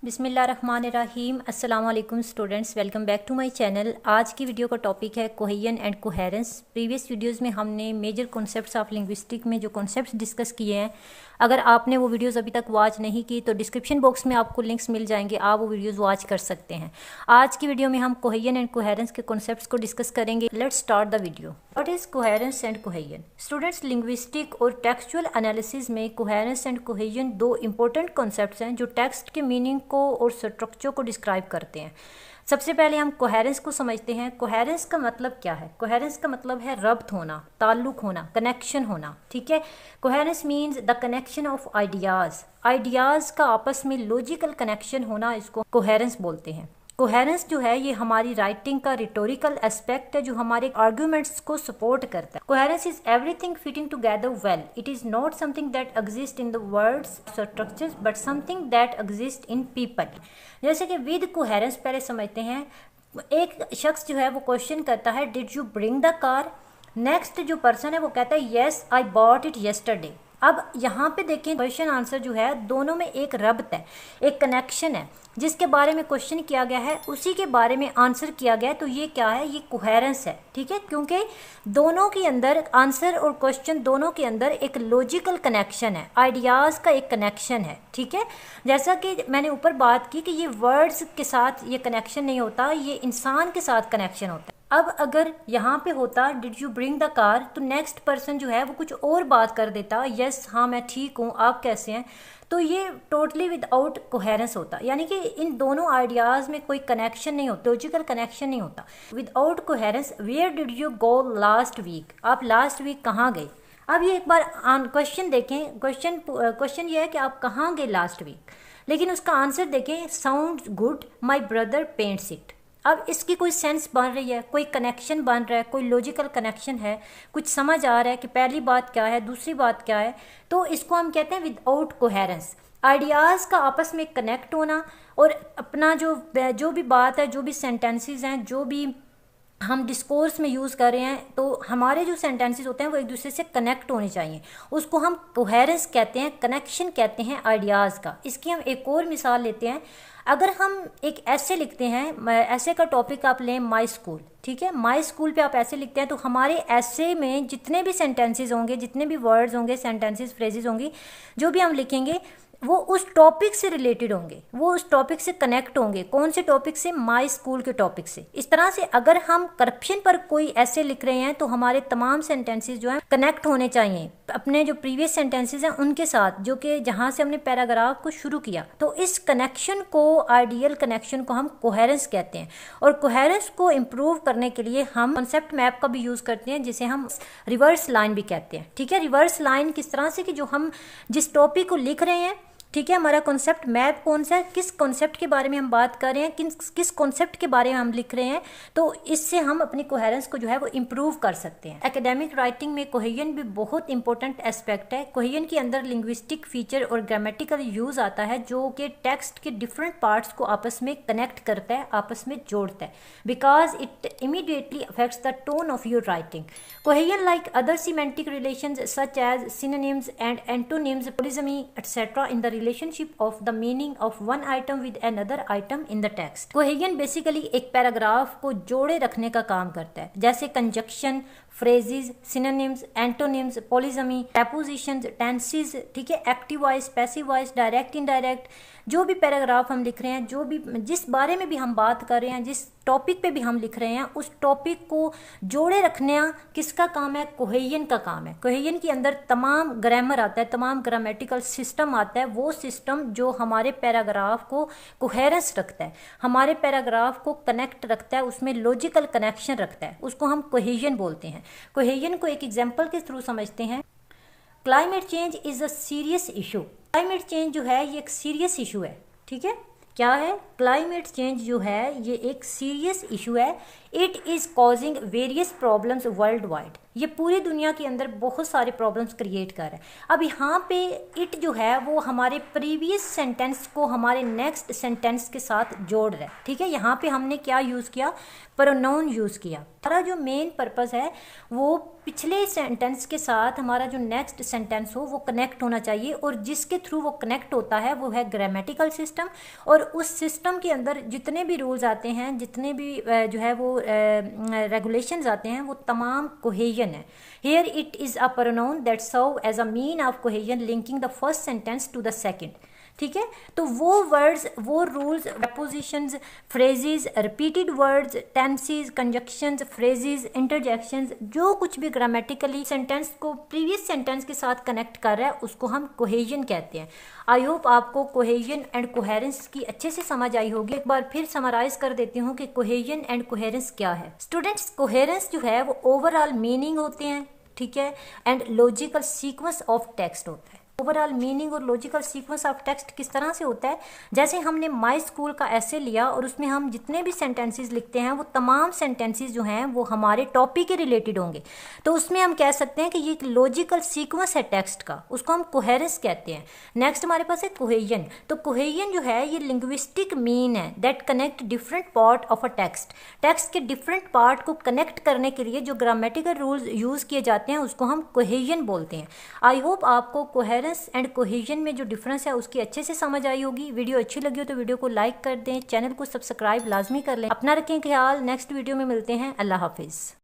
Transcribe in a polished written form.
बिस्मिल्लाहिर्रहमानिर्रहीम। अस्सलाम वालेकुम students, welcome back to my channel. आज की वीडियो का टॉपिक है cohesion and coherence. Previous videos में हमने मेजर कॉन्सेप्ट्स ऑफ लिंग्विस्टिक में जो कॉन्सेप्ट्स डिस्कस किए हैं, अगर आपने वो वीडियोस अभी तक वॉच नहीं की तो डिस्क्रिप्शन बॉक्स में आपको लिंक्स मिल जाएंगे, आप वो वीडियोस वॉच कर सकते हैं। आज की वीडियो में हम कोहेजन एंड कोहेरेंस के कॉन्सेप्ट्स को डिस्कस करेंगे। Let's start the video. What is coherence and cohesion? Students, linguistic और टेक्सचुअल एनालिसिस में कोहेरेंस एंड कोहेजन दो इंपॉर्टेंट कॉन्सेप्ट्स हैं जो टेक्स्ट के मीनिंग को और स्ट्रक्चर को डिस्क्राइब करते हैं। सबसे पहले हम कोहेरेंस को समझते हैं। कोहेरेंस का मतलब क्या है? कोहेरेंस का मतलब है रब्त होना, ताल्लुक होना, कनेक्शन होना। ठीक है, coherence means the connection of ideas. Ideas का आपस में लॉजिकल कनेक्शन होना, इसको कोहेरेंस बोलते हैं। कोहेरेंस जो है ये हमारी राइटिंग का रिटोरिकल एस्पेक्ट है जो हमारे आर्ग्यूमेंट्स को सपोर्ट करता है। Coherence is everything fitting together well. It is not something that exist in the words structures but something that exist in people. जैसे कि विद कोहेरेंस पहले समझते हैं। एक शख्स जो है वो क्वेश्चन करता है, did you bring the car? Next जो पर्सन है वो कहता है, yes I bought it yesterday. अब यहाँ पे देखें, क्वेश्चन आंसर जो है दोनों में एक रब्त है, एक कनेक्शन है। जिसके बारे में क्वेश्चन किया गया है उसी के बारे में आंसर किया गया है, तो ये क्या है? ये कोहेरेंस है। ठीक है, क्योंकि दोनों के अंदर आंसर और क्वेश्चन दोनों के अंदर एक लॉजिकल कनेक्शन है, आइडियाज़ का एक कनेक्शन है। ठीक है, जैसा कि मैंने ऊपर बात की कि ये वर्ड्स के साथ ये कनेक्शन नहीं होता, ये इंसान के साथ कनेक्शन होता है। अब अगर यहाँ पे होता did you bring the car, तो नेक्स्ट पर्सन जो है वो कुछ और बात कर देता, यस हाँ मैं ठीक हूँ, आप कैसे हैं, तो ये टोटली विदाउट कोहेरेंस होता। यानी कि इन दोनों आइडियाज़ में कोई कनेक्शन नहीं होता, लॉजिकल कनेक्शन नहीं होता। Without coherence, where did you go last week? आप लास्ट वीक कहाँ गए? अब ये एक बार क्वेश्चन देखें। क्वेश्चन ये है कि आप कहाँ गए लास्ट वीक, लेकिन उसका आंसर देखें, sound good, my brother paints it. अब इसकी कोई सेंस बन रही है, कोई कनेक्शन बन रहा है, कोई लॉजिकल कनेक्शन है, कुछ समझ आ रहा है कि पहली बात क्या है, दूसरी बात क्या है, तो इसको हम कहते हैं विदाउट कोहेरेंस। आइडियाज़ का आपस में कनेक्ट होना और अपना जो भी बात है, जो भी सेंटेंसेस हैं, जो भी हम डिस्कोर्स में यूज़ कर रहे हैं, तो हमारे जो सेंटेंसेस होते हैं वो एक दूसरे से कनेक्ट होने चाहिए, उसको हम कोहेरेंस कहते हैं, कनेक्शन कहते हैं आइडियाज़ का। इसकी हम एक और मिसाल लेते हैं। अगर हम एक ऐसे लिखते हैं, ऐसे का टॉपिक आप लें माई स्कूल, ठीक है, माई स्कूल पे आप ऐसे लिखते हैं, तो हमारे ऐसे में जितने भी सेंटेंसेस होंगे, जितने भी वर्ड्स होंगे, सेंटेंसेस, फ्रेजेस होंगी, जो भी हम लिखेंगे वो उस टॉपिक से रिलेटेड होंगे, वो उस टॉपिक से कनेक्ट होंगे। कौन से टॉपिक से? माई स्कूल के टॉपिक से। इस तरह से अगर हम करप्शन पर कोई ऐसे लिख रहे हैं तो हमारे तमाम सेंटेंसेस जो हैं कनेक्ट होने चाहिए अपने जो प्रीवियस सेंटेंसेस हैं उनके साथ, जो कि जहाँ से हमने पैराग्राफ को शुरू किया। तो इस कनेक्शन को, आइडियल कनेक्शन को हम कोहेरेंस कहते हैं। और कोहेरेंस को इम्प्रूव करने के लिए हम कॉन्सेप्ट मैप का भी यूज़ करते हैं, जिसे हम रिवर्स लाइन भी कहते हैं। ठीक है, रिवर्स लाइन किस तरह से कि जो हम जिस टॉपिक को लिख रहे हैं, ठीक है, हमारा कॉन्सेप्ट मैप कौन सा है, किस कॉन्सेप्ट के बारे में हम बात कर रहे हैं, किस कॉन्सेप्ट के बारे में हम लिख रहे हैं, तो इससे हम अपनी कोहेरेंस को जो है वो इम्प्रूव कर सकते हैं। एकेडमिक राइटिंग में कोहेजन भी बहुत इंपॉर्टेंट एस्पेक्ट है। कोहेजन के अंदर लिंग्विस्टिक फीचर और ग्रामेटिकल यूज़ आता है जो कि टेक्स्ट के डिफरेंट पार्ट्स को आपस में कनेक्ट करता है, आपस में जोड़ता है, because it immediately affects the tone of your writing. Cohesion like other semantic relations such as synonyms and antonyms, polysemy etcetera in the relationship of the meaning of one item with another item in the text. Cohesion basically एक paragraph को जोड़े रखने का काम करता है, जैसे conjunction, phrases, synonyms, antonyms, polysemy, prepositions, tenses, ठीक है, active voice, passive voice, direct, indirect, जो भी पैराग्राफ हम लिख रहे हैं, जो भी जिस बारे में भी हम बात कर रहे हैं, जिस टॉपिक पे भी हम लिख रहे हैं, उस टॉपिक को जोड़े रखना किसका काम है? कोहेजन का काम है। कोहेजन के अंदर तमाम ग्रामर आता है, तमाम ग्रामेटिकल सिस्टम आता है, वो सिस्टम जो हमारे पैराग्राफ को कोहेरेंस रखता है, हमारे पैराग्राफ को कनेक्ट रखता है, उसमें लॉजिकल कनेक्शन रखता है, उसको हम कोहेजन बोलते हैं। कोहेजन को एक एग्जाम्पल के थ्रू समझते हैं। Climate change is a serious issue. Climate change जो है ये एक सीरियस इशू है। ठीक है, क्या है? क्लाइमेट चेंज जो है ये एक सीरियस इशू है। It is causing various problems world wide. ये पूरी दुनिया के अंदर बहुत सारे प्रॉब्लम्स क्रिएट कर रहा है। अब यहाँ पे इट जो है वो हमारे प्रीवियस सेंटेंस को हमारे नेक्स्ट सेंटेंस के साथ जोड़ रहा है, ठीक है। यहाँ पे हमने क्या यूज़ किया, प्रोनाउन यूज़ किया। हमारा जो मेन पर्पज़ है वो पिछले सेंटेंस के साथ हमारा जो नेक्स्ट सेंटेंस हो वो कनेक्ट होना चाहिए, और जिसके थ्रू वो कनेक्ट होता है वो है ग्रामेटिकल सिस्टम। और उस सिस्टम के अंदर जितने भी रूल्स आते हैं, जितने भी जो है वो रेगुलेशंस आते हैं, वो तमाम कोहेजन है। Here it is a pronoun that serve as a mean of cohesion linking the first sentence to the second, ठीक है। तो वो वर्ड्स, वो rules, prepositions, phrases, repeated words, tenses, conjunctions, phrases, interjections, जो कुछ भी ग्रामेटिकली सेंटेंस को previous sentence के साथ कनेक्ट कर रहा है उसको हम कोहेजन कहते हैं। आई होप आपको कोहेजन एंड कोहेरेंस की अच्छे से समझ आई होगी। एक बार फिर समराइज कर देती हूँ कि कोहेजन एंड कोहेरेंस क्या है। स्टूडेंट्स, कोहेरेंस जो है वो ओवरऑल मीनिंग होते हैं, ठीक है, and logical sequence of text होता है। ओवरऑल मीनिंग और लॉजिकल सीक्वेंस ऑफ टेक्स्ट किस तरह से होता है, जैसे हमने माई स्कूल का ऐसे लिया और उसमें हम जितने भी सेंटेंसेस लिखते हैं वो तमाम सेंटेंसेस जो हैं वो हमारे टॉपिक के रिलेटेड होंगे। तो उसमें हम कह सकते हैं कि ये एक लॉजिकल सीक्वेंस है टेक्स्ट का, उसको हम कोहेरेंस कहते हैं। नेक्स्ट हमारे पास है कोहेजन। तो कोहेजन जो है ये लिंग्विस्टिक मीन है that connect different part of a text. Text के डिफरेंट पार्ट को कनेक्ट करने के लिए जो ग्रामेटिकल रूल्स यूज़ किए जाते हैं उसको हम कोहेजन बोलते हैं। आई होप आपको कोहेरेंस एंड कोहेजन में जो डिफरेंस है उसकी अच्छे से समझ आई होगी। वीडियो अच्छी लगी हो तो वीडियो को लाइक कर दें, चैनल को सब्सक्राइब लाजमी कर लें। अपना रखें ख्याल, नेक्स्ट वीडियो में मिलते हैं। अल्लाह हाफिज़।